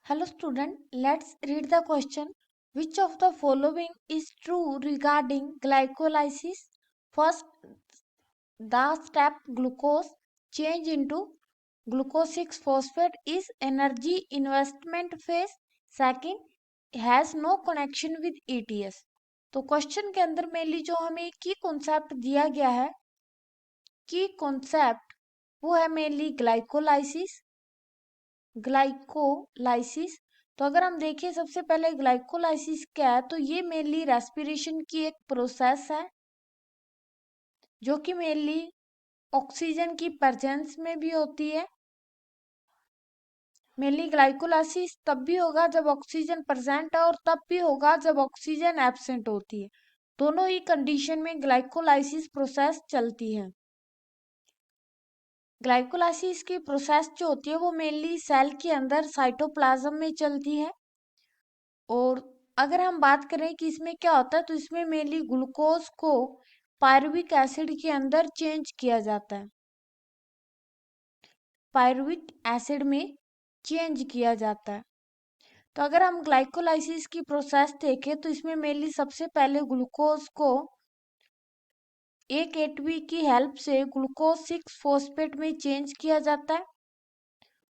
Hello student, let's read the question. Which of the following is true regarding glycolysis? First, the step glucose change into glucose 6-phosphate is energy investment phase. Second, has no connection with ETS. तो question के अंदर mainly जो हमें की concept दिया गया है की कॉन्सेप्ट वो है मेनली ग्लाइकोलाइसिस। तो अगर हम देखें सबसे पहले ग्लाइकोलाइसिस क्या है, तो ये मेनली रेस्पिरेशन की एक प्रोसेस है जो कि मेनली ऑक्सीजन की प्रेजेंस में भी होती है। मेनली ग्लाइकोलाइसिस तब भी होगा जब ऑक्सीजन प्रेजेंट है और तब भी होगा जब ऑक्सीजन एब्सेंट होती है। दोनों ही कंडीशन में ग्लाइकोलाइसिस प्रोसेस चलती है। ग्लाइकोलाइसिस की प्रोसेस जो होती है वो मेनली सेल के अंदर साइटोप्लाज्म में चलती है। और अगर हम बात करें कि इसमें क्या होता है, तो इसमें मेनली ग्लूकोज को पायरुविक एसिड के अंदर चेंज किया जाता है। पायरुविक एसिड में चेंज किया जाता है। तो अगर हम ग्लाइकोलाइसिस की प्रोसेस देखें तो इसमें मेनली सबसे पहले ग्लूकोज को एक एटमी की हेल्प से ग्लूकोज 6-फॉस्फेट में चेंज किया जाता है।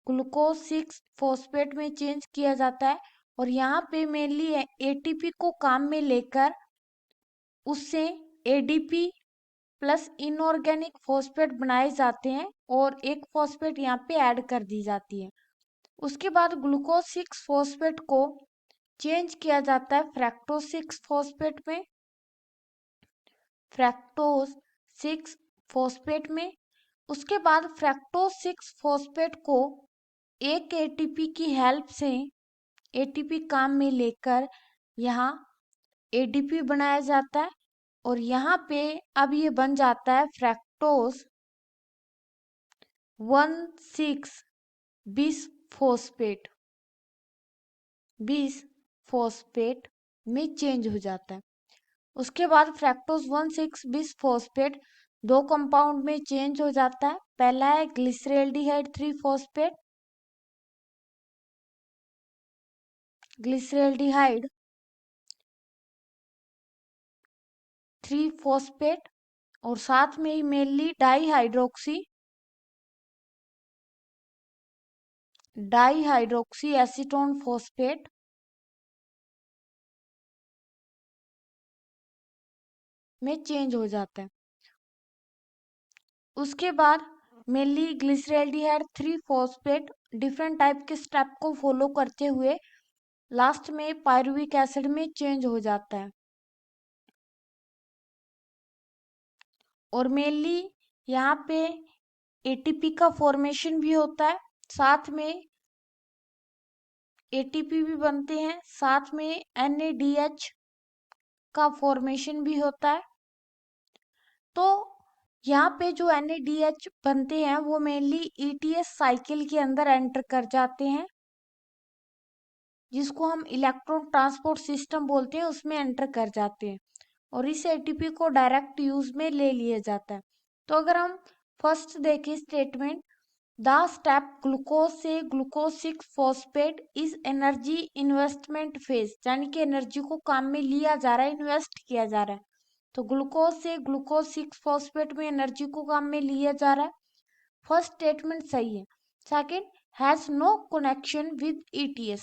ग्लूकोज 6-फॉस्फेट में चेंज किया जाता है और यहाँ पे मेनली एटीपी को काम में लेकर उससे एडीपी प्लस इनऑर्गेनिक फॉस्फेट बनाए जाते हैं और एक फॉस्फेट यहाँ पे ऐड कर दी जाती है। उसके बाद ग्लूकोज 6-फॉस्फेट को चेंज किया जाता है फ्रैक्टोज 6-फॉस्फेट में। फ्रैक्टोज 6-फॉस्फेट में उसके बाद फ्रैक्टोज 6-फॉस्फेट को एक एटीपी की हेल्प से एटीपी काम में लेकर यहाँ एडीपी बनाया जाता है और यहाँ पे अब ये बन जाता है फ्रैक्टोज 1,6-बिसफॉस्फेट। बिसफॉस्फेट में चेंज हो जाता है। उसके बाद फ्रैक्टोज 1,6-बिसफॉस्फेट दो कंपाउंड में चेंज हो जाता है। पहला है ग्लिसरेल्डिहाइड 3-फॉस्फेट, ग्लिसरेल्डिहाइड 3-फॉस्फेट और साथ में ही मेनली डाईहाइड्रोक्सी एसीटोन फॉस्फेट में चेंज हो जाता है। उसके बाद मेनली ग्लिसरेल्डिहाइड 3-फॉस्फेट डिफरेंट टाइप के स्टेप को फॉलो करते हुए लास्ट में पायरुविक एसिड में चेंज हो जाता है। और मेनली यहाँ पे एटीपी का फॉर्मेशन भी होता है, साथ में एटीपी भी बनते हैं, साथ में NADH का फॉर्मेशन भी होता है। तो यहाँ पे जो NADH बनते हैं वो मेनली ETS साइकिल के अंदर एंटर कर जाते हैं, जिसको हम इलेक्ट्रॉन ट्रांसपोर्ट सिस्टम बोलते हैं, उसमें एंटर कर जाते हैं और इस एटीपी को डायरेक्ट यूज में ले लिया जाता है। तो अगर हम फर्स्ट देखें स्टेटमेंट, द स्टेप ग्लूकोज से glucose six phosphate is energy investment phase, यानी कि एनर्जी को काम में लिया जा रहा है, इन्वेस्ट किया जा रहा है। तो ग्लूकोज से ग्लूकोज 6-फॉस्फेट में एनर्जी को काम में लिया जा रहा है। फर्स्ट स्टेटमेंट सही है। Second, has no connection with ETS,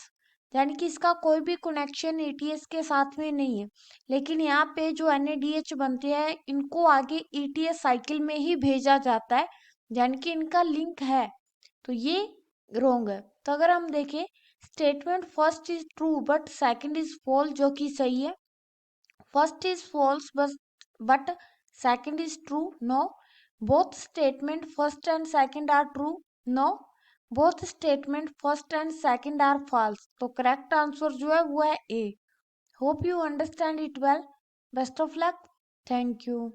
यानी कि इसका कोई भी कनेक्शन ETS के साथ में नहीं है। लेकिन यहाँ पे जो NADH बनते हैं इनको आगे ETS साइकिल में ही भेजा जाता है, यानी कि इनका लिंक है। तो ये रोंग है। तो अगर हम देखें statement first is true but second is false, जो कि सही है। First is false but second is true, no. Both statement first and second are true, no. Both statement first and second are false. तो correct answer जो है वो है A. Hope you understand it well. Best of luck. Thank you.